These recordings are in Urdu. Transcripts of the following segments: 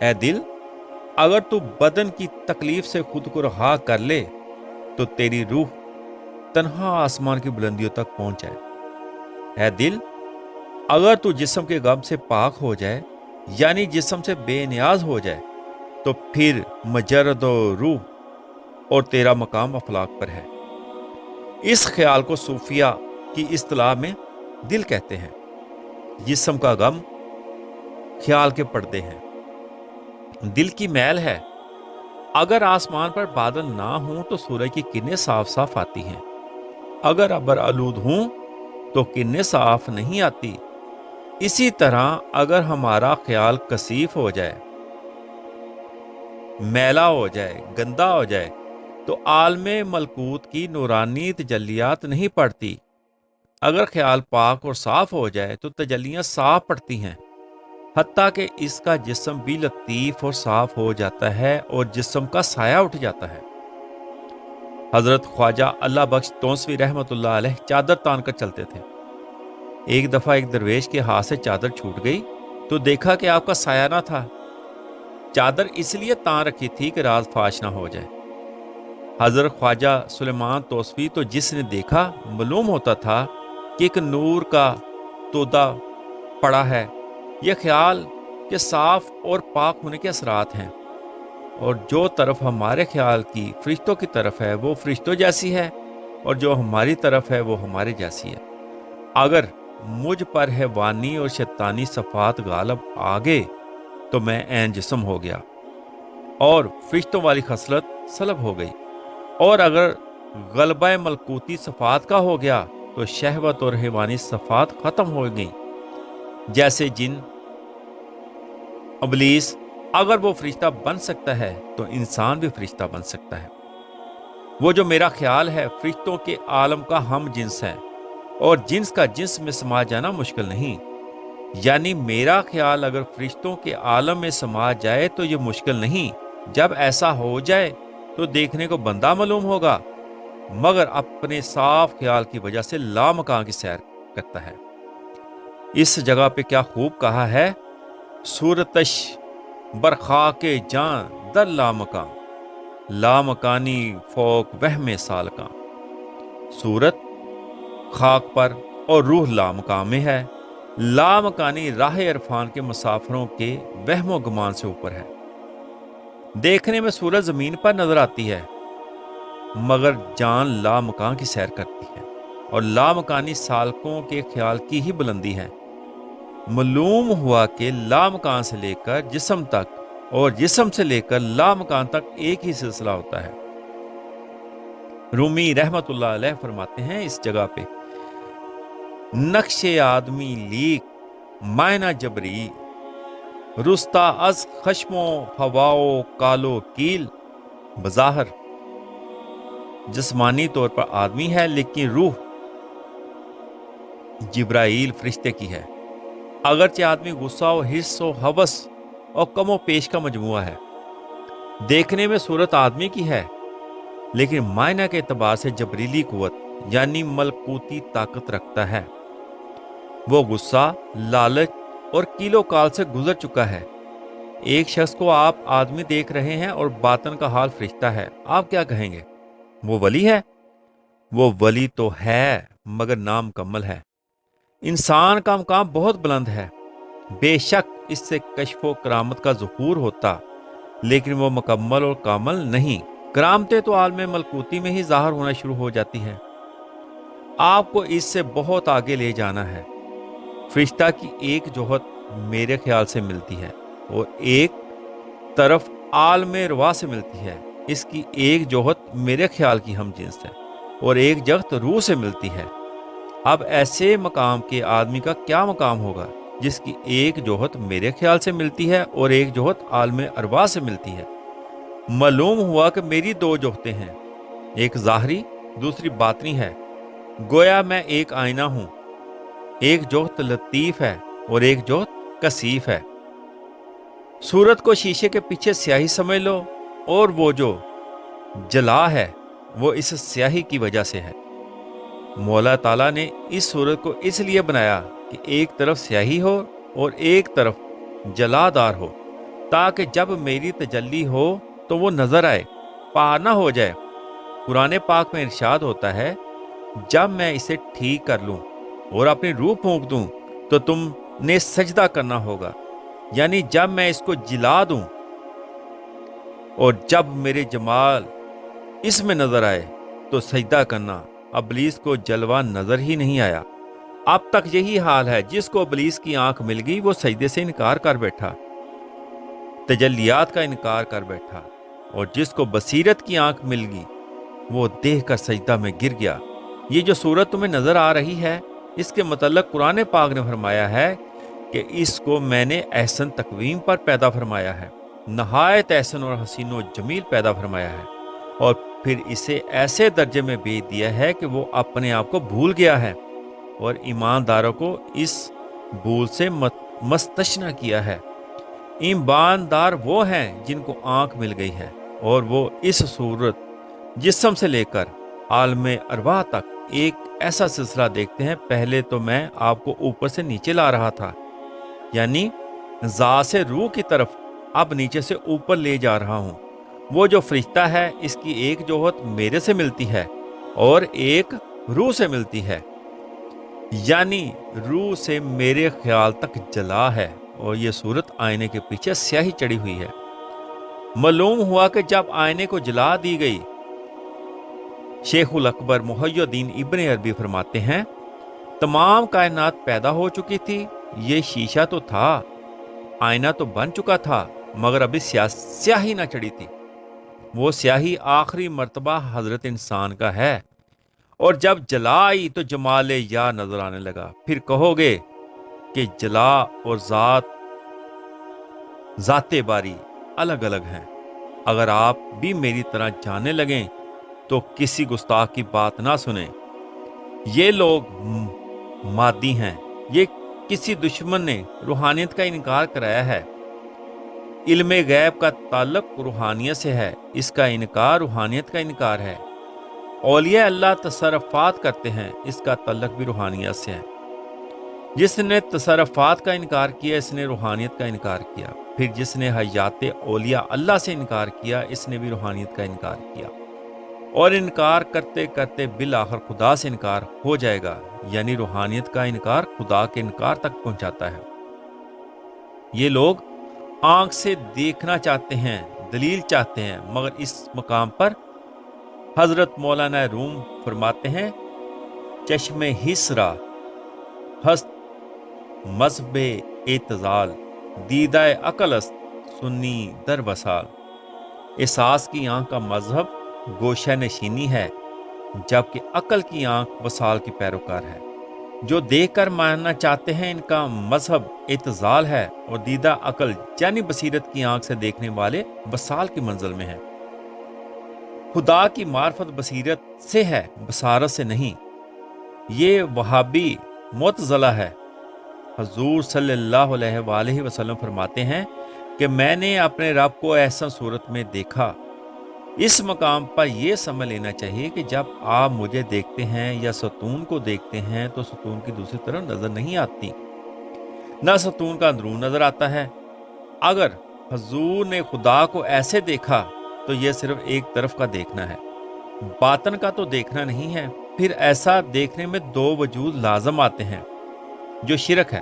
اے دل، اگر تو بدن کی تکلیف سے خود کو رہا کر لے تو تیری روح تنہا آسمان کی بلندیوں تک پہنچ جائے۔ اے دل، اگر تو جسم کے غم سے پاک ہو جائے، یعنی جسم سے بے نیاز ہو جائے، تو پھر مجرد و روح اور تیرا مقام افلاک پر ہے۔ اس خیال کو صوفیہ کی اصطلاح میں دل کہتے ہیں۔ جسم کا غم خیال کے پردے ہیں، دل کی میل ہے۔ اگر آسمان پر بادل نہ ہوں تو سورج کی کرنیں صاف صاف آتی ہیں، اگر ابر آلود ہوں تو کرنیں صاف نہیں آتی۔ اسی طرح اگر ہمارا خیال کثیف ہو جائے، میلا ہو جائے، گندا ہو جائے، تو عالم ملکوت کی نورانی تجلیات نہیں پڑتی۔ اگر خیال پاک اور صاف ہو جائے تو تجلیاں صاف پڑتی ہیں، حتیٰ کہ اس کا جسم بھی لطیف اور صاف ہو جاتا ہے اور جسم کا سایہ اٹھ جاتا ہے۔ حضرت خواجہ اللہ بخش تونسوی رحمۃ اللہ علیہ چادر تان کر چلتے تھے۔ ایک دفعہ ایک درویش کے ہاتھ سے چادر چھوٹ گئی تو دیکھا کہ آپ کا سایہ نہ تھا۔ چادر اس لیے تان رکھی تھی کہ راز فاش نہ ہو جائے۔ حضرت خواجہ سلیمان توسوی تو جس نے دیکھا معلوم ہوتا تھا کہ ایک نور کا تودا پڑا ہے۔ یہ خیال کے صاف اور پاک ہونے کے اثرات ہیں، اور جو طرف ہمارے خیال کی فرشتوں کی طرف ہے وہ فرشتوں جیسی ہے، اور جو ہماری طرف ہے وہ ہمارے جیسی ہے۔ اگر مجھ پر حیوانی اور شیطانی صفات غالب آگے تو میں عین جسم ہو گیا اور فرشتوں والی خصلت سلب ہو گئی، اور اگر غلبہ ملکوتی صفات کا ہو گیا تو شہوت اور حیوانی صفات ختم ہو گئی۔ جیسے جن ابلیس اگر وہ فرشتہ بن سکتا ہے تو انسان بھی فرشتہ بن سکتا ہے۔ وہ جو میرا خیال ہے فرشتوں کے عالم کا ہم جنس ہے، اور جنس کا جنس میں سما جانا مشکل نہیں۔ یعنی میرا خیال اگر فرشتوں کے عالم میں سما جائے تو یہ مشکل نہیں۔ جب ایسا ہو جائے تو دیکھنے کو بندہ معلوم ہوگا، مگر اپنے صاف خیال کی وجہ سے لامکاں کی سیر کرتا ہے۔ اس جگہ پہ کیا خوب کہا ہے، صورتش برخاک جان در لامکاں، لامکانی فوق وہم سالکاں۔ صورت خاک پر اور روح لامکان میں ہے، لامکانی راہ عرفان کے مسافروں کے وہم و گمان سے اوپر ہے۔ دیکھنے میں صورت زمین پر نظر آتی ہے، مگر جان لامکان کی سیر کرتی ہے، اور لامکانی سالکوں کے خیال کی ہی بلندی ہے۔ معلوم ہوا کہ لامکان سے لے کر جسم تک اور جسم سے لے کر لامکان تک ایک ہی سلسلہ ہوتا ہے۔ رومی رحمت اللہ علیہ فرماتے ہیں اس جگہ پہ، نقش آدمی لیک معنی جبری، رستا از خشم و ہواؤ کالو کیل۔ بظاہر جسمانی طور پر آدمی ہے، لیکن روح جبرائیل فرشتے کی ہے۔ اگرچہ آدمی غصہ و حرص و ہوس اور کم و پیش کا مجموعہ ہے، دیکھنے میں صورت آدمی کی ہے، لیکن معنی کے اعتبار سے جبریلی قوت یعنی ملکوتی طاقت رکھتا ہے۔ وہ غصہ، لالچ اور کیلو کال سے گزر چکا ہے۔ ایک شخص کو آپ آدمی دیکھ رہے ہیں اور باطن کا حال فرشتہ ہے، آپ کیا کہیں گے؟ وہ ولی ہے؟ وہ ولی تو ہے مگر نامکمل ہے۔ انسان کا مقام بہت بلند ہے، بے شک اس سے کشف و کرامت کا ظہور ہوتا، لیکن وہ مکمل اور کامل نہیں۔ کرامتیں تو عالم ملکوتی میں ہی ظاہر ہونا شروع ہو جاتی ہیں۔ آپ کو اس سے بہت آگے لے جانا ہے۔ فرشتہ کی ایک جوہت میرے خیال سے ملتی ہے اور ایک طرف عالم روا سے ملتی ہے، اس کی ایک جوہت میرے خیال کی ہم جنس ہے اور ایک جگت روح سے ملتی ہے۔ اب ایسے مقام کے آدمی کا کیا مقام ہوگا جس کی ایک جوہت میرے خیال سے ملتی ہے اور ایک جوہت عالم ارواح سے ملتی ہے؟ معلوم ہوا کہ میری دو جوہتیں ہیں، ایک ظاہری دوسری باطنی ہے۔ گویا میں ایک آئینہ ہوں، ایک جوہت لطیف ہے اور ایک جوہت کثیف ہے۔ صورت کو شیشے کے پیچھے سیاہی سمجھ لو، اور وہ جو جلا ہے وہ اس سیاہی کی وجہ سے ہے۔ مولا تعالیٰ نے اس صورت کو اس لیے بنایا کہ ایک طرف سیاہی ہو اور ایک طرف جلا دار ہو، تاکہ جب میری تجلی ہو تو وہ نظر آئے، پار نہ ہو جائے۔ قرآن پاک میں ارشاد ہوتا ہے، جب میں اسے ٹھیک کر لوں اور اپنی روح پھونک دوں تو تم نے سجدہ کرنا ہوگا، یعنی جب میں اس کو جلا دوں اور جب میرے جمال اس میں نظر آئے تو سجدہ کرنا۔ ابلیس کو جلوہ نظر ہی نہیں آیا۔ اب تک یہی حال ہے، جس کو ابلیس کی آنکھ مل گئی وہ سجدے سے انکار کر بیٹھا، تجلیات کا انکار کر بیٹھا، اور جس کو بصیرت کی آنکھ مل گئی وہ دیکھ کر سجدہ میں گر گیا۔ یہ جو صورت تمہیں نظر آ رہی ہے، اس کے متعلق قرآن پاک نے فرمایا ہے کہ اس کو میں نے احسن تقویم پر پیدا فرمایا ہے، نہایت احسن اور حسین و جمیل پیدا فرمایا ہے، اور پھر اسے ایسے درجے میں بھیج دیا ہے کہ وہ اپنے آپ کو بھول گیا ہے، اور ایمانداروں کو اس بھول سے مستثنی کیا ہے۔ ایماندار وہ ہیں جن کو آنکھ مل گئی ہے، اور وہ اس صورت جسم سے لے کر عالم ارواح تک ایک ایسا سلسلہ دیکھتے ہیں۔ پہلے تو میں آپ کو اوپر سے نیچے لا رہا تھا، یعنی ذات سے روح کی طرف، اب نیچے سے اوپر لے جا رہا ہوں۔ وہ جو فرشتہ ہے، اس کی ایک جوہت میرے سے ملتی ہے اور ایک روح سے ملتی ہے، یعنی روح سے میرے خیال تک جلا ہے، اور یہ صورت آئینے کے پیچھے سیاہی چڑھی ہوئی ہے۔ معلوم ہوا کہ جب آئینے کو جلا دی گئی، شیخ الاکبر محی الدین ابن عربی فرماتے ہیں، تمام کائنات پیدا ہو چکی تھی، یہ شیشہ تو تھا، آئینہ تو بن چکا تھا، مگر ابھی سیاہی نہ چڑھی تھی۔ وہ سیاہی آخری مرتبہ حضرت انسان کا ہے، اور جب جلا آئی تو جمال یا نظر آنے لگا۔ پھر کہو گے کہ جلا اور ذات باری الگ الگ ہیں۔ اگر آپ بھی میری طرح جاننے لگیں تو کسی گستاخ کی بات نہ سنیں۔ یہ لوگ مادی ہیں، یہ کسی دشمن نے روحانیت کا انکار کرایا ہے۔ علم غیب کا تعلق روحانیت سے ہے، اس کا انکار روحانیت کا انکار ہے۔ اولیاء اللہ تصرفات کرتے ہیں، اس کا تعلق بھی روحانیت سے ہے۔ جس نے تصرفات کا انکار کیا، اس نے روحانیت کا انکار کیا۔ پھر جس نے حیات اولیاء اللہ سے انکار کیا، اس نے بھی روحانیت کا انکار کیا، اور انکار کرتے کرتے بالآخر خدا سے انکار ہو جائے گا، یعنی روحانیت کا انکار خدا کے انکار تک پہنچاتا ہے۔ یہ لوگ آنکھ سے دیکھنا چاہتے ہیں، دلیل چاہتے ہیں، مگر اس مقام پر حضرت مولانا روم فرماتے ہیں، چشم حس را ہست مذہب اعتزال، دیدہ عقل است سنی در وصال۔ احساس کی آنکھ کا مذہب گوشہ نشینی ہے، جبکہ عقل کی آنکھ وصال کی پیروکار ہے۔ جو دیکھ کر ماننا چاہتے ہیں، ان کا مذہب اعتزال ہے، اور دیدہ عقل یعنی بصیرت کی آنکھ سے دیکھنے والے وصال کی منزل میں ہیں۔ خدا کی معرفت بصیرت سے ہے، بصارت سے نہیں۔ یہ وہابی معتزلہ ہے۔ حضور صلی اللہ علیہ وآلہ وسلم فرماتے ہیں کہ میں نے اپنے رب کو ایسا صورت میں دیکھا۔ اس مقام پر یہ سمجھ لینا چاہیے کہ جب آپ مجھے دیکھتے ہیں یا ستون کو دیکھتے ہیں تو ستون کی دوسری طرف نظر نہیں آتی، نہ ستون کا اندرون نظر آتا ہے۔ اگر حضور نے خدا کو ایسے دیکھا تو یہ صرف ایک طرف کا دیکھنا ہے، باطن کا تو دیکھنا نہیں ہے۔ پھر ایسا دیکھنے میں دو وجود لازم آتے ہیں، جو شرک ہے۔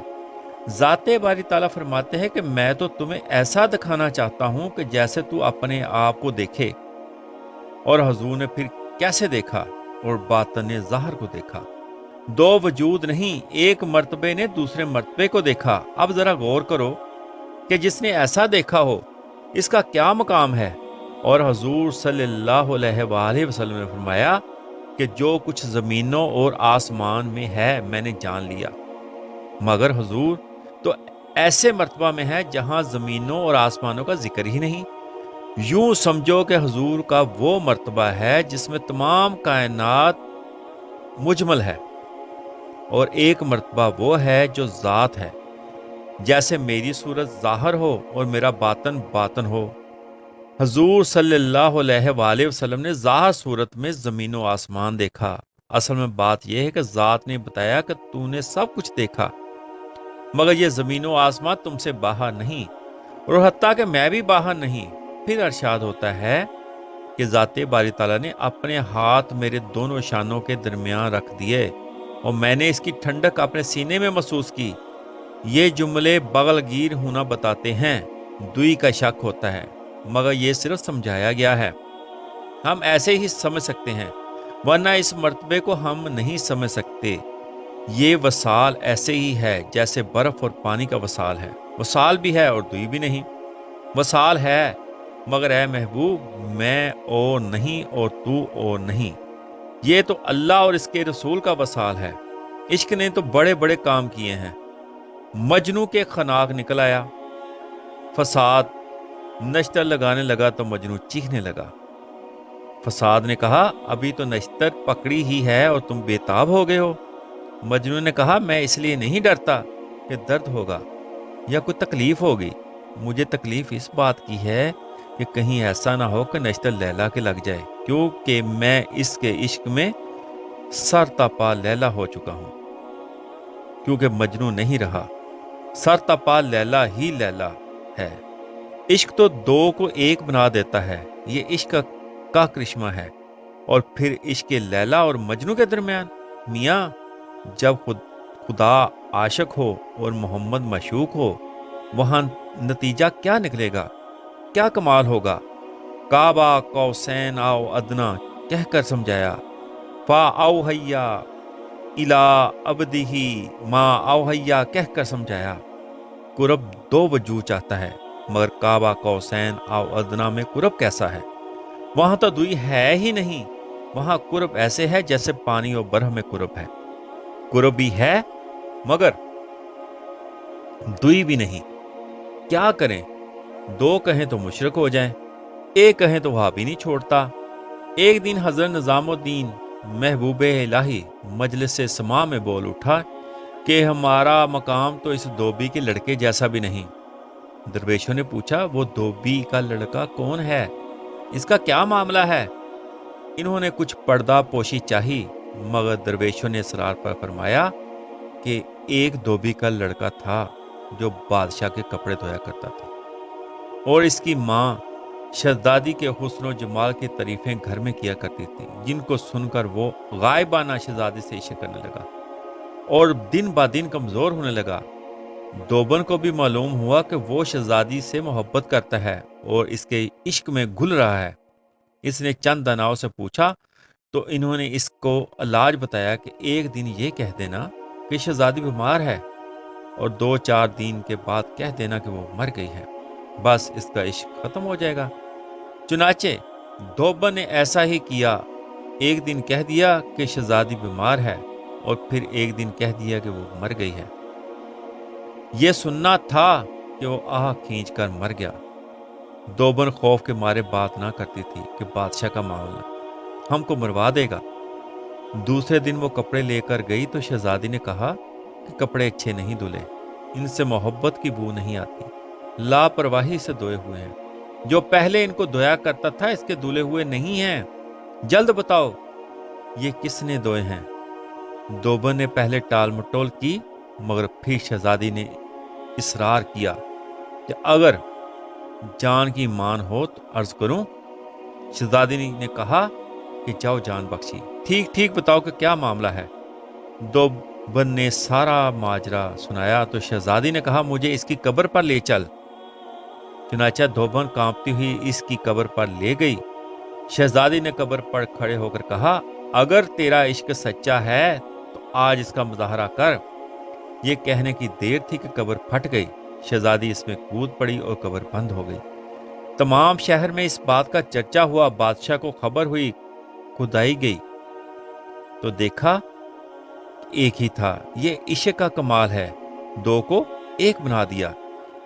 ذات باری تعالیٰ فرماتے ہیں کہ میں تو تمہیں ایسا دکھانا چاہتا ہوں کہ جیسے تو اپنے آپ کو دیکھے، اور حضور نے پھر کیسے دیکھا؟ اور باطن نے ظاہر کو دیکھا۔ دو وجود نہیں، ایک مرتبے نے دوسرے مرتبے کو دیکھا۔ اب ذرا غور کرو کہ جس نے ایسا دیکھا ہو، اس کا کیا مقام ہے؟ اور حضور صلی اللہ علیہ وآلہ وسلم نے فرمایا کہ جو کچھ زمینوں اور آسمان میں ہے میں نے جان لیا، مگر حضور تو ایسے مرتبہ میں ہے جہاں زمینوں اور آسمانوں کا ذکر ہی نہیں۔ یوں سمجھو کہ حضور کا وہ مرتبہ ہے جس میں تمام کائنات مجمل ہے، اور ایک مرتبہ وہ ہے جو ذات ہے، جیسے میری صورت ظاہر ہو اور میرا باطن باطن ہو۔ حضور صلی اللہ علیہ وآلہ وسلم نے ظاہر صورت میں زمین و آسمان دیکھا۔ اصل میں بات یہ ہے کہ ذات نے بتایا کہ تو نے سب کچھ دیکھا، مگر یہ زمین و آسمان تم سے باہر نہیں۔ اور حتیٰ کہ میں بھی باہر نہیں۔ پھر ارشاد ہوتا ہے کہ ذات باری تعالیٰ نے اپنے ہاتھ میرے دونوں شانوں کے درمیان رکھ دیے اور میں نے اس کی ٹھنڈک اپنے سینے میں محسوس کی۔ یہ جملے بغل گیر ہونا بتاتے ہیں، دوئی کا شک ہوتا ہے، مگر یہ صرف سمجھایا گیا ہے۔ ہم ایسے ہی سمجھ سکتے ہیں، ورنہ اس مرتبے کو ہم نہیں سمجھ سکتے۔ یہ وصال ایسے ہی ہے جیسے برف اور پانی کا وصال ہے۔ وصال بھی ہے اور دوئی بھی نہیں۔ وصال ہے، مگر اے محبوب میں اور نہیں اور تو اور نہیں۔ یہ تو اللہ اور اس کے رسول کا وصال ہے۔ عشق نے تو بڑے بڑے کام کیے ہیں۔ مجنو کے خناق نکل آیا، فساد نشتر لگانے لگا تو مجنو چیخنے لگا۔ فساد نے کہا ابھی تو نشتر پکڑی ہی ہے اور تم بے تاب ہو گئے ہو۔ مجنو نے کہا میں اس لیے نہیں ڈرتا کہ درد ہوگا یا کوئی تکلیف ہوگی، مجھے تکلیف اس بات کی ہے کہ کہیں ایسا نہ ہو کہ نشتر لیلا کے لگ جائے، کیونکہ میں اس کے عشق میں سر تپا لیلا ہو چکا ہوں۔ کیونکہ مجنو نہیں رہا، سر تپا لیلا ہی لیلا ہے۔ عشق تو دو کو ایک بنا دیتا ہے، یہ عشق کا کرشمہ ہے۔ اور پھر عشق لیلا اور مجنو کے درمیان میاں جب خدا عاشق ہو اور محمد معشوق ہو، وہاں نتیجہ کیا نکلے گا، کیا کمال ہوگا۔ کعبہ قوسین او ادنا کہہ کر سمجھایا، فا اوہیا الا ابدہی ما اوہیا کہہ کر سمجھایا۔ قرب دو وجوہ چاہتا ہے، مگر کعبہ قوسین او ادنا میں قرب کیسا ہے؟ وہاں تو دوئی ہے ہی نہیں۔ وہاں قرب ایسے ہے جیسے پانی اور برف میں قرب ہے۔ قرب بھی ہے مگر دوئی بھی نہیں۔ کیا کریں؟ دو کہیں تو مشرک ہو جائیں، ایک کہیں تو وہاں بھی نہیں چھوڑتا۔ ایک دن حضرت نظام الدین محبوب الہی مجلس سما میں بول اٹھا کہ ہمارا مقام تو اس دھوبی کے لڑکے جیسا بھی نہیں۔ درویشوں نے پوچھا وہ دھوبی کا لڑکا کون ہے، اس کا کیا معاملہ ہے؟ انہوں نے کچھ پردہ پوشی چاہی، مگر درویشوں نے اصرار پر فرمایا کہ ایک دھوبی کا لڑکا تھا جو بادشاہ کے کپڑے دھویا کرتا تھا، اور اس کی ماں شہزادی کے حسن و جمال کی تعریفیں گھر میں کیا کرتی تھی، جن کو سن کر وہ غائبانہ شہزادی سے عشق کرنے لگا اور دن با دن کمزور ہونے لگا۔ دوبن کو بھی معلوم ہوا کہ وہ شہزادی سے محبت کرتا ہے اور اس کے عشق میں گھل رہا ہے۔ اس نے چند دناؤں سے پوچھا تو انہوں نے اس کو علاج بتایا کہ ایک دن یہ کہہ دینا کہ شہزادی بیمار ہے اور 2-4 دن کے بعد کہہ دینا کہ وہ مر گئی ہے، بس اس کا عشق ختم ہو جائے گا۔ چنانچہ دوبن نے ایسا ہی کیا، ایک دن کہہ دیا کہ شہزادی بیمار ہے اور پھر ایک دن کہہ دیا کہ وہ مر گئی ہے۔ یہ سننا تھا کہ وہ آہ کھینچ کر مر گیا۔ دوبن خوف کے مارے بات نہ کرتی تھی کہ بادشاہ کا معاملہ ہم کو مروا دے گا۔ دوسرے دن وہ کپڑے لے کر گئی تو شہزادی نے کہا کہ کپڑے اچھے نہیں دھلے، ان سے محبت کی بو نہیں آتی، لاپرواہی سے دھوئے ہوئے ہیں۔ جو پہلے ان کو دھویا کرتا تھا اس کے دھلے ہوئے نہیں ہیں، جلد بتاؤ یہ کس نے دھوئے ہیں؟ دوبن نے پہلے ٹال مٹول کی، مگر پھر شہزادی نے اصرار کیا کہ اگر جان کی مان ہو تو عرض کروں۔ شہزادی نے کہا کہ جاؤ جان بخشی، ٹھیک ٹھیک بتاؤ کہ کیا معاملہ ہے۔ دوبن نے سارا ماجرا سنایا تو شہزادی نے کہا مجھے اس کی قبر پر لے چل۔ چنانچہ دوبن کانپتی ہوئی اس کی قبر پر لے گئی۔ شہزادی نے قبر پر کھڑے ہو کر کہا اگر تیرا عشق سچا ہے تو آج اس کا مظاہرہ کر۔ یہ کہنے کی دیر تھی کہ قبر پھٹ گئی، شہزادی اس میں کود پڑی اور قبر بند ہو گئی۔ تمام شہر میں اس بات کا چرچا ہوا، بادشاہ کو خبر ہوئی، کھدائی گئی تو دیکھا ایک ہی تھا۔ یہ عشق کا کمال ہے، دو کو ایک بنا دیا۔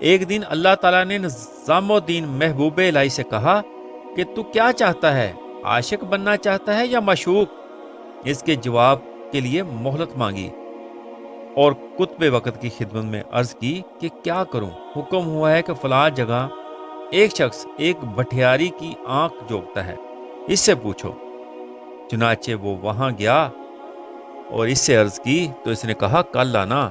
ایک دن اللہ تعالیٰ نے نظام الدین محبوب الہی سے کہا کہ تو کیا چاہتا ہے، عاشق بننا چاہتا ہے یا معشوق؟ اس کے جواب کے لیے مہلت مانگی اور قطب وقت کی خدمت میں عرض کی کہ کیا کروں؟ حکم ہوا ہے کہ فلاں جگہ ایک شخص ایک بٹھیاری کی آنکھ جوگتا ہے، اس سے پوچھو۔ چنانچہ وہ وہاں گیا اور اس سے عرض کی تو اس نے کہا کل آنا۔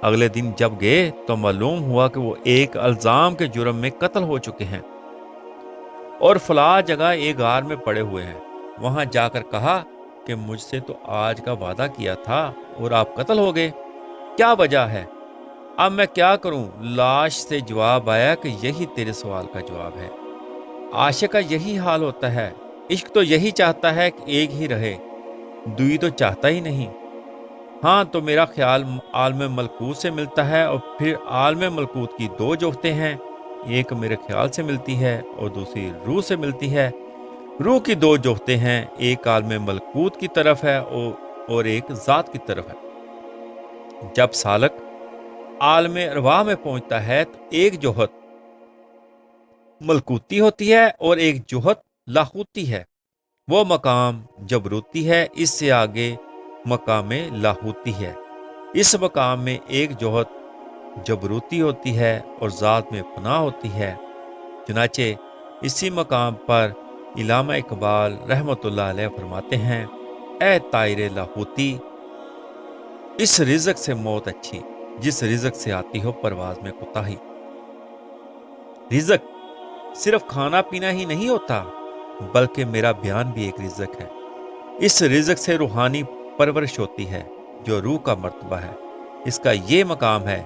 اگلے دن جب گئے تو معلوم ہوا کہ وہ ایک الزام کے جرم میں قتل ہو چکے ہیں اور فلاں جگہ ایک غار میں پڑے ہوئے ہیں۔ وہاں جا کر کہا کہ مجھ سے تو آج کا وعدہ کیا تھا اور آپ قتل ہو گئے، کیا وجہ ہے؟ اب میں کیا کروں؟ لاش سے جواب آیا کہ یہی تیرے سوال کا جواب ہے۔ عاشق کا یہی حال ہوتا ہے، عشق تو یہی چاہتا ہے کہ ایک ہی رہے، دوئی تو چاہتا ہی نہیں۔ ہاں تو میرا خیال عالم ملکوت سے ملتا ہے اور پھر عالم ملکوت کی دو جوفتیں ہیں، ایک میرے خیال سے ملتی ہے اور دوسری روح سے ملتی ہے۔ روح کی دو جوفتیں ہیں، ایک عالم ملکوت کی طرف ہے اور ایک ذات کی طرف ہے۔ جب سالک عالم ارواح میں پہنچتا ہے تو ایک جوہت ملکوتی ہوتی ہے اور ایک جوہت لاہوتی ہے۔ وہ مقام جبروتی ہے، اس سے آگے مقام لاہوتی ہے۔ اس مقام میں ایک جوہت جبروتی ہوتی ہے اور ذات میں فنا ہوتی ہے۔ چنانچہ اسی مقام پر علامہ اقبال رحمۃ اللہ علیہ فرماتے ہیں، اے طائر لاہوتی، اس رزق سے موت اچھی جس رزق سے آتی ہو پرواز میں کوتاہی۔ رزق صرف کھانا پینا ہی نہیں ہوتا بلکہ میرا بیان بھی ایک رزق ہے۔ اس رزق سے روحانی پرورش ہوتی ہے جو روح کا مرتبہ ہے۔ اس کا یہ مقام ہے،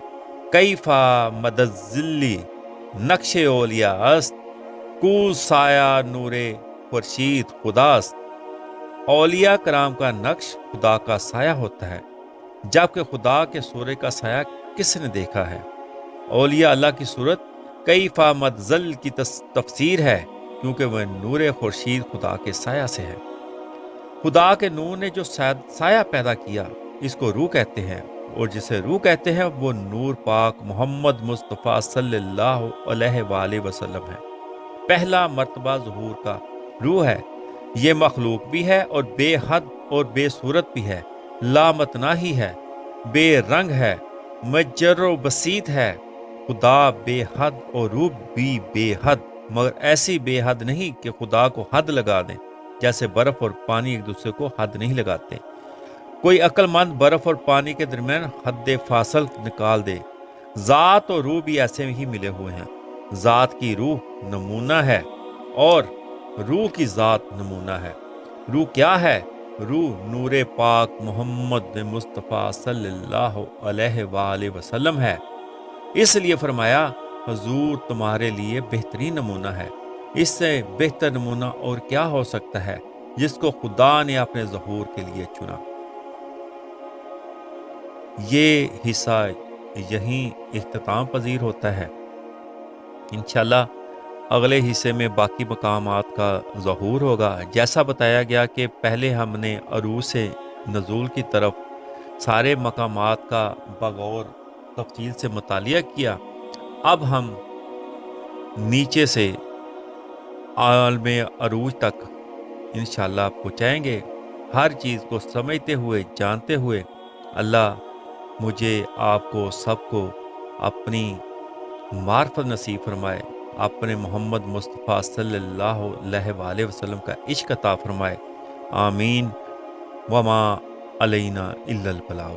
کیفا مدد ذلی نقش اولیاء است، کو سایہ نور خورشید خداست۔ اولیاء کرام کا نقش خدا کا سایہ ہوتا ہے، جبکہ خدا کے سورج کا سایہ کس نے دیکھا ہے؟ اولیاء اللہ کی صورت کیفا مدذل کی تفسیر ہے، کیونکہ وہ نور خورشید خدا کے سایہ سے ہے۔ خدا کے نور نے جو سایہ پیدا کیا اس کو روح کہتے ہیں، اور جسے روح کہتے ہیں وہ نور پاک محمد مصطفیٰ صلی اللہ علیہ وآلہ وسلم ہے۔ پہلا مرتبہ ظہور کا روح ہے، یہ مخلوق بھی ہے اور بے حد اور بے صورت بھی ہے، لامتناہی ہے، بے رنگ ہے، مجر و بسیط ہے۔ خدا بے حد اور روح بھی بے حد، مگر ایسی بے حد نہیں کہ خدا کو حد لگا دیں، جیسے برف اور پانی ایک دوسرے کو حد نہیں لگاتے۔ کوئی عقل مند برف اور پانی کے درمیان حد فاصل نکال دے۔ ذات اور روح بھی ایسے ہی ملے ہوئے ہیں۔ ذات کی روح نمونہ ہے اور روح کی ذات نمونہ ہے۔ روح کیا ہے؟ روح نور پاک محمد مصطفیٰ صلی اللہ علیہ وآلہ وسلم ہے۔ اس لیے فرمایا، حضور تمہارے لیے بہترین نمونہ ہے۔ اس سے بہتر نمونہ اور کیا ہو سکتا ہے جس کو خدا نے اپنے ظہور کے لیے چنا۔ یہ حصہ یہیں اختتام پذیر ہوتا ہے۔ انشاءاللہ اگلے حصے میں باقی مقامات کا ظہور ہوگا۔ جیسا بتایا گیا کہ پہلے ہم نے عروج سے نزول کی طرف سارے مقامات کا بغور تفصیل سے مطالعہ کیا، اب ہم نیچے سے عالم عروج تک انشاءاللہ پہنچائیں گے۔ ہر چیز کو سمجھتے ہوئے، جانتے ہوئے اللہ مجھے، آپ کو، سب کو اپنی معرفت نصیب فرمائے، اپنے محمد مصطفیٰ صلی اللہ علیہ وآلہ وسلم کا عشق عطا فرمائے۔ آمین۔ وما علینا الا البلاغ۔